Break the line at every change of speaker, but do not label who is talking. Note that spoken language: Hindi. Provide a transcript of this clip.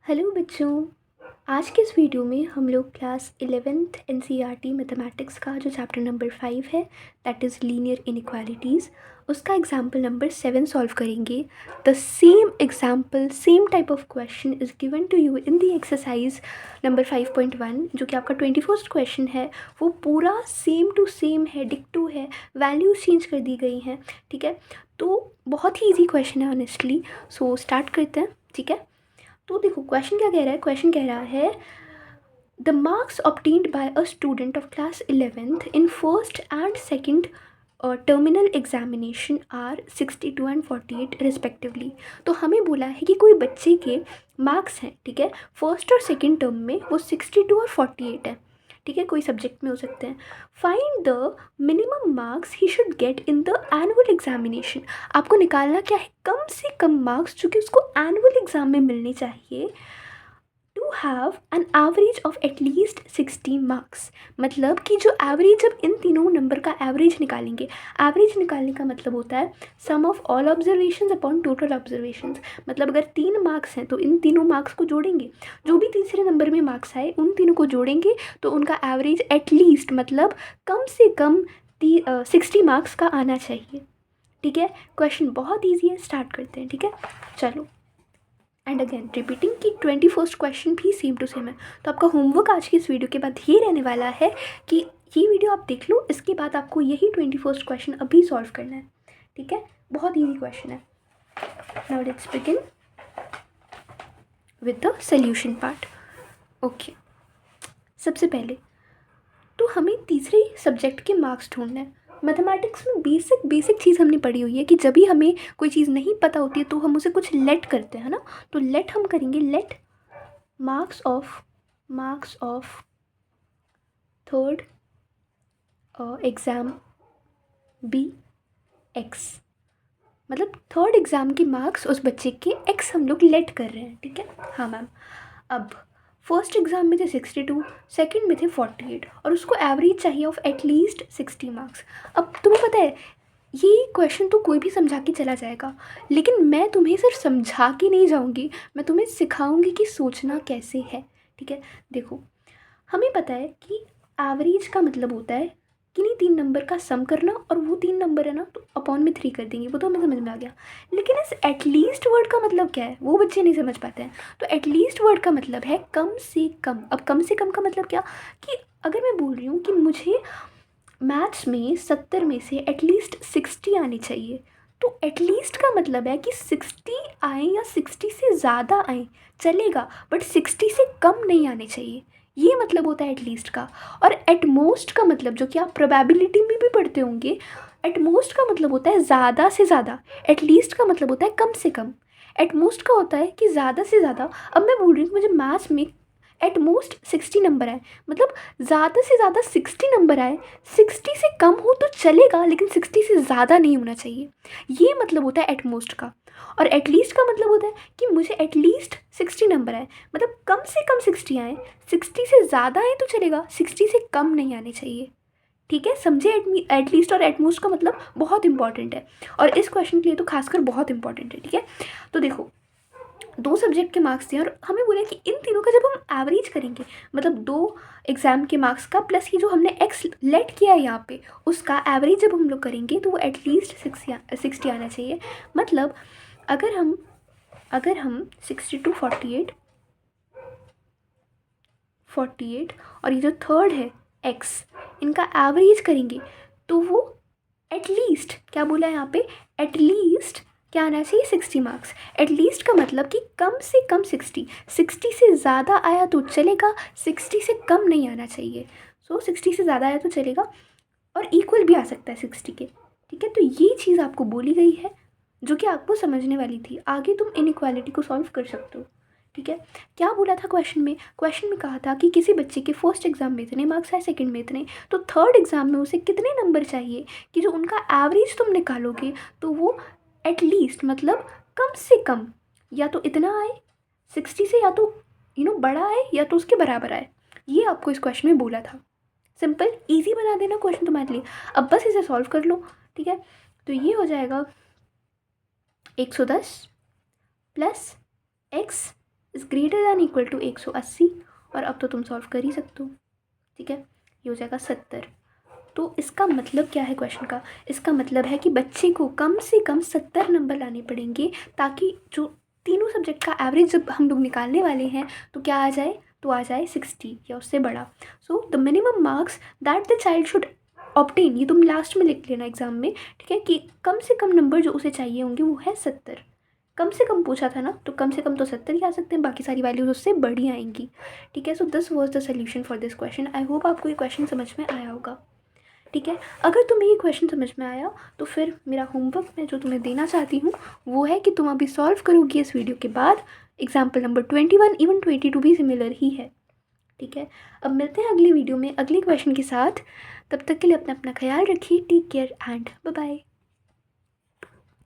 हेलो बच्चों। आज के इस वीडियो में हम लोग क्लास 11th एनसीईआरटी मैथमेटिक्स का जो चैप्टर नंबर 5 है दैट इज़ लीनियर इनइक्वालिटीज़ उसका एग्जाम्पल नंबर 7 सॉल्व करेंगे। The same example same type of question is given to you in the exercise number 5.1 जो कि आपका 21st क्वेश्चन है। वो पूरा सेम टू सेम है, डिक्टो है, वैल्यूज़ चेंज कर दी गई हैं। ठीक है, तो बहुत ही ईजी क्वेश्चन है ऑनेस्टली। सो स्टार्ट करते हैं। ठीक है, तो देखो क्वेश्चन क्या कह रहा है। क्वेश्चन कह रहा है the marks obtained by a student of class 11th in first and second terminal examination are 62 and 48 respectively. तो हमें बोला है कि कोई बच्चे के मार्क्स हैं, ठीक है, फर्स्ट और सेकंड टर्म में वो 62 और 48 है। ठीक है, कोई सब्जेक्ट में हो सकते हैं। Find the minimum marks he should get in the annual examination. आपको निकालना क्या है, कम से कम मार्क्स जो कि उसको एनुअल एग्जाम में मिलने चाहिए to have an average of at least 60 marks. मतलब कि जो एवरेज, जब इन तीनों नंबर का एवरेज निकालेंगे, एवरेज निकालने का मतलब होता है sum of all observations upon total observations. मतलब अगर 3 मार्क्स हैं तो इन तीनों मार्क्स को जोड़ेंगे, जो भी तीसरे नंबर में मार्क्स आए उन तीनों को जोड़ेंगे तो उनका एवरेज एटलीस्ट मतलब कम से कम 60 मार्क्स का आना चाहिए। ठीक है, क्वेश्चन बहुत ईजी है, स्टार्ट करते हैं। ठीक है, चलो। एंड अगेन रिपीटिंग कि 21st क्वेश्चन भी सेम टू सेम है। तो आपका होमवर्क आज की इस वीडियो के बाद ये रहने वाला है कि ये वीडियो आप देख लो, इसके बाद आपको यही 21st क्वेश्चन अभी सॉल्व करना है। ठीक है, बहुत ईजी क्वेश्चन है। Now let's begin with the solution part. Okay, सबसे पहले तो हमें तीसरे सब्जेक्ट के मार्क्स ढूंढना है। मैथमेटिक्स में बेसिक चीज़ हमने पढ़ी हुई है कि जब भी हमें कोई चीज़ नहीं पता होती है तो हम उसे कुछ लेट करते हैं ना। तो लेट हम करेंगे, let marks of third exam be x. मतलब थर्ड एग्ज़ाम के मार्क्स उस बच्चे के एक्स हम लोग लेट कर रहे हैं। ठीक है, हाँ मैम। अब फर्स्ट एग्ज़ाम में थे 62, सेकंड में थे 48 और उसको एवरेज चाहिए ऑफ एटलीस्ट 60 मार्क्स। अब तुम्हें पता है ये क्वेश्चन तो कोई भी समझा के चला जाएगा, लेकिन मैं तुम्हें सिर्फ समझा के नहीं जाऊंगी, मैं तुम्हें सिखाऊंगी कि सोचना कैसे है। ठीक है, देखो हमें पता है कि एवरेज का मतलब होता है किन्हीं 3 नंबर का सम करना, और वो 3 नंबर है ना तो अपॉन में 3 कर देंगे, वो तो हमें समझ में आ गया। लेकिन इस एटलीस्ट वर्ड का मतलब क्या है वो बच्चे नहीं समझ पाते हैं। तो एटलीस्ट वर्ड का मतलब है कम से कम। अब कम से कम का मतलब क्या, कि अगर मैं बोल रही हूँ कि मुझे मैथ्स में 70 में से एटलीस्ट 60 आनी चाहिए, तो एटलीस्ट का मतलब है कि 60 आए या 60 से ज़्यादा आए चलेगा, बट 60 से कम नहीं आने चाहिए। ये मतलब होता है एटलीस्ट का। और एटमोस्ट का मतलब, जो कि आप प्रोबेबिलिटी में भी पढ़ते होंगे, एटमोस्ट का मतलब होता है ज़्यादा से ज़्यादा, एटलीस्ट का मतलब होता है कम से कम। एटमोस्ट का होता है कि ज़्यादा से ज़्यादा। अब मैं बोल रही हूँ मुझे मैथ्स में एटमोस्ट 60 नंबर आए, मतलब ज़्यादा से ज़्यादा 60 नंबर आए, 60 से कम हो तो चलेगा लेकिन 60 से ज़्यादा नहीं होना चाहिए। ये मतलब होता है एटमोस्ट का। और एटलीस्ट का मतलब होता है कि मुझे एटलीस्ट 60 नंबर आए, मतलब कम से कम 60 आए, 60 से ज़्यादा आए तो चलेगा, 60 से कम नहीं आने चाहिए। ठीक है, समझे। एटलीस्ट और एटमोस्ट का मतलब बहुत इंपॉर्टेंट है, और इस क्वेश्चन के लिए तो खासकर बहुत इंपॉर्टेंट है। ठीक है, तो देखो 2 सब्जेक्ट के मार्क्स थे और हमें बोला कि इन तीनों का जब हम एवरेज करेंगे, मतलब 2 एग्ज़ाम के मार्क्स का प्लस ये जो हमने एक्स लेट किया है यहाँ पे, उसका एवरेज जब हम लोग करेंगे तो वो एटलीस्ट 60 आना चाहिए। मतलब अगर हम 62 48 और ये जो थर्ड है एक्स, इनका एवरेज करेंगे तो वो एटलीस्ट, क्या बोला है यहाँ पे, एटलीस्ट क्या आना चाहिए, 60 मार्क्स। एटलीस्ट का मतलब कि कम से कम 60 से ज़्यादा आया तो चलेगा, 60 से कम नहीं आना चाहिए। सो 60 से ज़्यादा आया तो चलेगा, और इक्वल भी आ सकता है 60 के। ठीक है, तो ये चीज़ आपको बोली गई है जो कि आपको समझने वाली थी। आगे तुम इनइक्वालिटी को सॉल्व कर सकते हो। ठीक है, क्या बोला था क्वेश्चन में, क्वेश्चन में कहा था कि किसी बच्चे के फर्स्ट एग्जाम में इतने मार्क्स आए, सेकंड में इतने, तो थर्ड एग्जाम में उसे कितने नंबर चाहिए कि जो उनका एवरेज तुम निकालोगे तो वो एटलीस्ट मतलब कम से कम या तो इतना आए 60 से, या तो बड़ा आए या तो उसके बराबर आए। ये आपको इस क्वेश्चन में बोला था। सिंपल इजी बना देना क्वेश्चन तुम्हारे लिए। अब बस इसे सॉल्व कर लो। ठीक है, तो ये हो जाएगा 110 plus x is greater than equal to 180, और अब तो तुम सॉल्व कर ही सकते हो, ठीक है। ये हो जाएगा 70। तो इसका मतलब क्या है क्वेश्चन का? इसका मतलब है कि बच्चे को कम से कम 70 नंबर लाने पड़ेंगे, ताकि जो तीनों सब्जेक्ट का एवरेज जब हम लोग निकालने वाले हैं तो क्या आ जाए, तो आ जाए 60 या उससे बड़ा। So the minimum marks that the child should obtain, ये तुम लास्ट में लिख लेना एग्जाम में, ठीक है, कि कम से कम नंबर जो उसे चाहिए होंगे वो है 70। कम से कम पूछा था ना, तो कम से कम तो 70 ही आ सकते हैं, बाकी सारी वैल्यूज उससे बड़ी आएंगी, ठीक है। So this was the solution for this question. I hope आपको ये क्वेश्चन समझ में आया होगा, ठीक है। अगर तुम्हें ये क्वेश्चन समझ में आया तो फिर मेरा होमवर्क मैं जो तुम्हें देना चाहती हूँ वो है कि तुम अभी सॉल्व करोगी इस वीडियो के बाद एग्जाम्पल नंबर 21, इवन 22 भी सिमिलर ही है, ठीक है। अब मिलते हैं अगली वीडियो में अगले क्वेश्चन के साथ। तब तक के लिए अपना अपना ख्याल रखिए। Take care and bye bye.